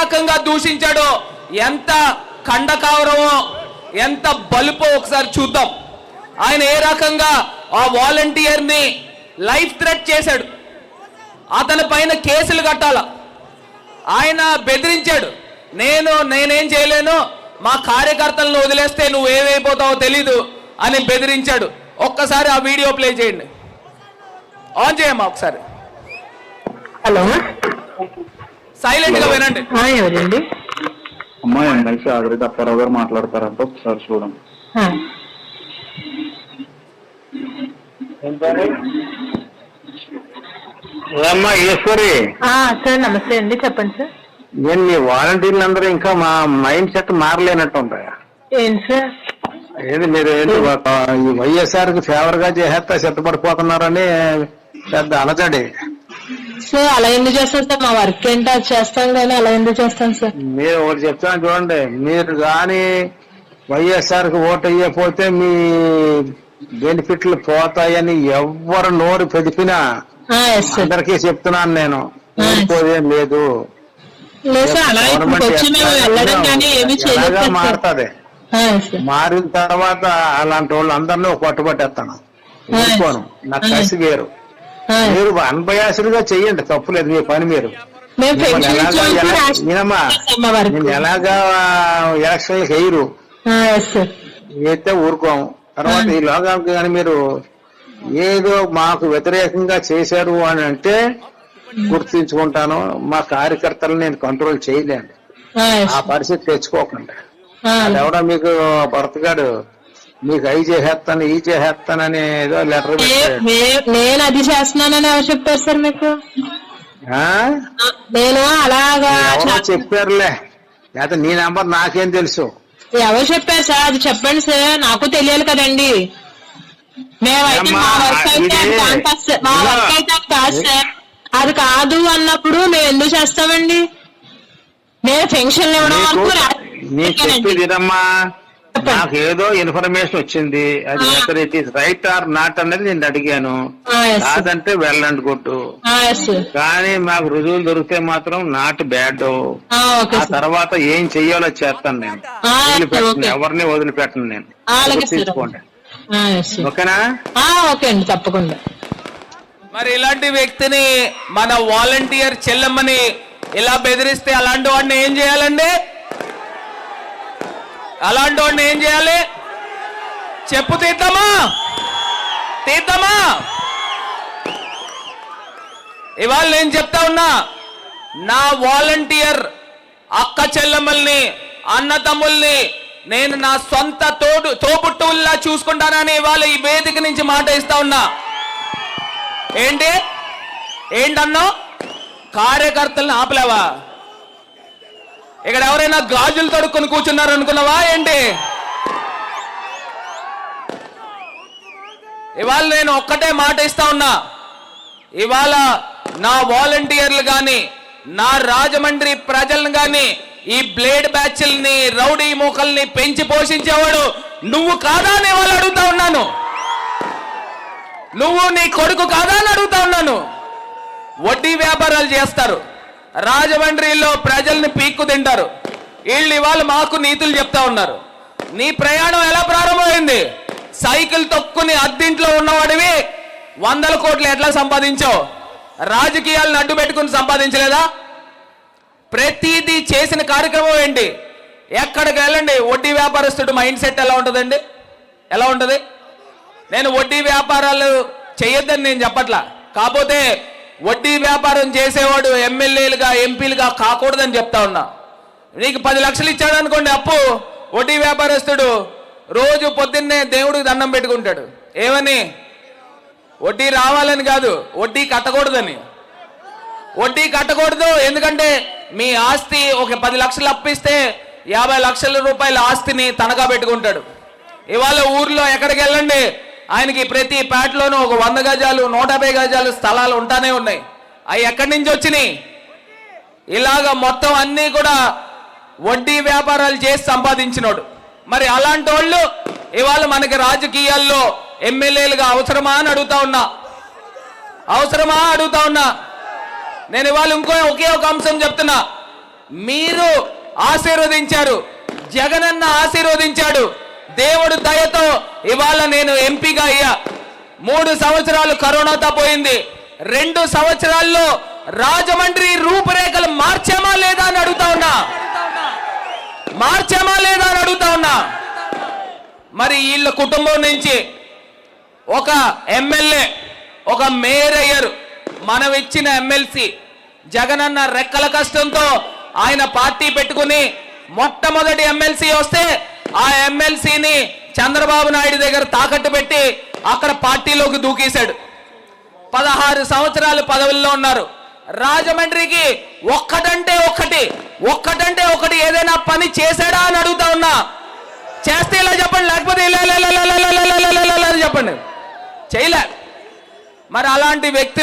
రకంగా దూషించాడో, ఎంత ఖండకావరమో, ఎంత బలుపో ఒకసారి చూద్దాం. ఆయన ఏ రకంగా ఆ వాలంటీర్ని లైఫ్ థ్రెట్ చేశాడు, అతని పైన కేసులు కట్టాల. ఆయన బెదిరించాడు, నేనేం చేయలేను, మా కార్యకర్తలను వదిలేస్తే నువ్వు ఏమైపోతావో తెలీదు అని బెదిరించాడు. ఒక్కసారి ఆ వీడియో ప్లే చేయండి, ఆన్ చేయమ్మా ఒకసారి. హలో, సైలెంట్ గా వినండి. ఎవరండి? అమ్మా ఎమ్మెల్సీ ఆదిరెడ్డి అప్పారావు గారు మాట్లాడతారంట, ఒకసారి చూడండి. అమ్మా ఈశ్వరి, సార్ నమస్తే అండి, చెప్పండి సార్. నేను మీ వాలంటీర్లు అందరూ ఇంకా మా మైండ్ సెట్ మారలేనట్టు ఉంటాయా? ఏంటి సార్? ఏది మీరు ఏంటి ఈ వైఎస్ఆర్ కి ఫేవర్ గా చేసేస్తా సిద్ధపడిపోతున్నారని పెద్ద అలజడి. సార్ అలా ఎందుకు చేస్తాం సార్? మా వర్క్ ఏంటో అది చేస్తాం కానీ అలా ఎందుకు చేస్తాం సార్? మీరు ఒకటి చెప్తాను చూడండి, మీరు కానీ వైఎస్ఆర్ కి ఓటు అయ్యపోతే మీ బెనిఫిట్లు పోతాయని ఎవరు నోరు పెదిపినా అందరికీ చెప్తున్నాను నేను, ఓడిపోదేం లేదు. మారుతుంది, మారిన తర్వాత అలాంటి వాళ్ళు అందరినీ పట్టుబట్టేస్తాను, ఊరుకోను. నాకు కసి వేరు. మీరు అన్బయాసులుగా చెయ్యండి, తప్పులేదు, మీ పని మీరు. నేను ఎలాగా ఎలక్షన్లకు వేయరు, అయితే ఊరుకోము. తర్వాత ఈ లోకానికి కానీ మీరు ఏదో మాకు వ్యతిరేకంగా చేశారు అని అంటే గుర్తించుకుంటాను. మా కార్యకర్తలు నేను కంట్రోల్ చేయలేను, ఆ పరిస్థితి తెచ్చుకోకుండా. అదెవడా మీకు భర్తగాడు మీకు అవి చేసేస్తాను ఈ చేసేస్తానని ఏదో లెటర్ నేను అది చేస్తున్నానని ఎవరు చెప్పారు సార్ మీకు? నేను అలాగా చెప్పారులే, లేకపోతే నీ నెంబర్ నాకేం తెలుసు? ఎవరు చెప్పారు సార్? అది చెప్పండి సార్, నాకు తెలియాలి కదండి. మేమైతే మా వర్క్ అయితే కాదు సార్. అది కాదు అన్నప్పుడు మేము ఎందుకు చేస్తామండి? మేము పెన్షన్ ఇవ్వడం వరకు నాకు ఏదో ఇన్ఫర్మేషన్ వచ్చింది, అది it is right are not అనేది నేను అడిగాను. కాదంటే వెళ్ళండి కొట్టు, కానీ మాకు రుజువులు దొరికితే మాత్రం నాట్ బ్యాడ్. ఆ తర్వాత ఏం చెయ్యాలో చేస్తాను నేను, వదిలిపెట్టను, ఎవరిని వదిలిపెట్టను నేను. తీసుకోండి, ఓకేనా? ఓకే అండి, తప్పకుండా. మరి ఇలాంటి వ్యక్తిని, మన వాలంటీర్ చెల్లెమ్మని ఇలా బెదిరిస్తే అలాంటి వాడిని ఏం చేయాలండి? అలాంటి వాడిని ఏం చేయాలి? చెప్పు తీద్దామా? ఇవాళ నేను చెప్తా ఉన్నా, నా వాలంటీర్ అక్క చెల్లెమ్మల్ని, అన్న తమ్ముల్ని నేను నా సొంత తోబుట్టువుల్లా చూసుకుంటానని ఇవాళ ఈ వేదిక నుంచి మాట ఇస్తా ఉన్నా. ఏంటన్నా కార్యకర్తల్ని ఆపలేవా? ఇక్కడ ఎవరైనా గాజులు తొడుక్కొని కూర్చున్నారు అనుకున్నావా ఏంటి? ఇవాళ నేను ఒక్కటే మాట ఇస్తా ఉన్నా, ఇవాళ నా వాలంటీర్లు కానీ, నా రాజమండ్రి ప్రజలను కానీ, ఈ బ్లేడ్ బ్యాచ్ల్ని, రౌడీ మూకల్ని పెంచి పోషించేవాడు నువ్వు కాదా అని వాళ్ళు అడుగుతా ఉన్నాను. నువ్వు నీ కొడుకు కాదా అని అడుగుతా ఉన్నాను. వడ్డీ వ్యాపారాలు చేస్తారు, రాజమండ్రిలో ప్రజల్ని పీక్కు తింటారు. వీళ్ళు ఇవాళ మాకు నీతులు చెప్తా ఉన్నారు. నీ ప్రయాణం ఎలా ప్రారంభమైంది? సైకిల్ తొక్కుని అద్దింట్లో ఉన్నవాడివి 100 కోట్లు ఎట్లా సంపాదించావు? రాజకీయాలను అడ్డు పెట్టుకుని సంపాదించలేదా? ప్రతిదీ చేసిన కార్యక్రమం ఏంటి? ఎక్కడికి వెళ్ళండి, వడ్డీ వ్యాపారస్తుడు మైండ్ సెట్ ఎలా ఉంటుందండి? ఎలా ఉంటుంది? నేను వడ్డీ వ్యాపారాలు చేయొద్దని నేను చెప్పట్లా, కాకపోతే వడ్డీ వ్యాపారం చేసేవాడు ఎమ్మెల్యేలుగా, ఎంపీలుగా కాకూడదని చెప్తా ఉన్నా. నీకు 10 లక్షలు ఇచ్చాడు అనుకోండి అప్పు, వడ్డీ వ్యాపారస్తుడు రోజు పొద్దున్నే దేవుడికి దండం పెట్టుకుంటాడు. ఏమని? వడ్డీ రావాలని కాదు, వడ్డీ కట్టకూడదని. వడ్డీ కట్టకూడదు, ఎందుకంటే మీ ఆస్తి ఒక 10 లక్షలు అప్పిస్తే 50 లక్షల రూపాయల ఆస్తిని తనఖా పెట్టుకుంటాడు. ఇవాళ ఊర్లో ఎక్కడికి వెళ్ళండి, ఆయనకి ప్రతి పేటలోనూ ఒక 100 గజాలు 150 గజాలు స్థలాలు ఉంటానే ఉన్నాయి. అవి ఎక్కడి నుంచి వచ్చినాయి? ఇలాగ మొత్తం అన్నీ కూడా వడ్డీ వ్యాపారాలు చేసి సంపాదించినోడు. మరి అలాంటి వాళ్ళు ఇవాళ మనకి రాజకీయాల్లో ఎమ్మెల్యేలుగా అవసరమా అని అడుగుతా ఉన్నా. అవసరమా అడుగుతా ఉన్నా. నేను ఇవాళ ఒకే ఒక అంశం చెప్తున్నా. మీరు ఆశీర్వదించారు, జగనన్న ఆశీర్వదించాడు. దేవుడు దయతో ఇవాళ నేను ఎంపీగా అయ్యా. 3 సంవత్సరాలు కరోనాతో పోయింది. 2 సంవత్సరాల్లో రాజమండ్రి రూపురేఖలు మార్చామా లేదా అని అడుగుతా ఉన్నా. మార్చామా లేదా అని అడుగుతా ఉన్నా. మరి వీళ్ళ కుటుంబం నుంచి ఒక ఎమ్మెల్యే, ఒక మేయర్ అయ్యారు. మనం ఇచ్చిన ఎమ్మెల్సీ జగనన్న రెక్కల కష్టంతో ఆయన పార్టీ పెట్టుకుని మొట్టమొదటి ఎమ్మెల్సీ వస్తే ఆ ఎమ్మెల్సీని చంద్రబాబు నాయుడు దగ్గర తాకట్టు పెట్టి అక్కడ పార్టీలోకి దూకేశాడు. 16 సంవత్సరాలు పదవుల్లో ఉన్నారు. రాజమండ్రికి ఒక్కటంటే ఒకటి ఏదైనా పని చేశాడా అని అడుగుతా ఉన్నా. చేస్తే ఇలా చెప్పండి, లేకపోతే ఇలా చెప్పండి. చేయలే. మరి అలాంటి వ్యక్తి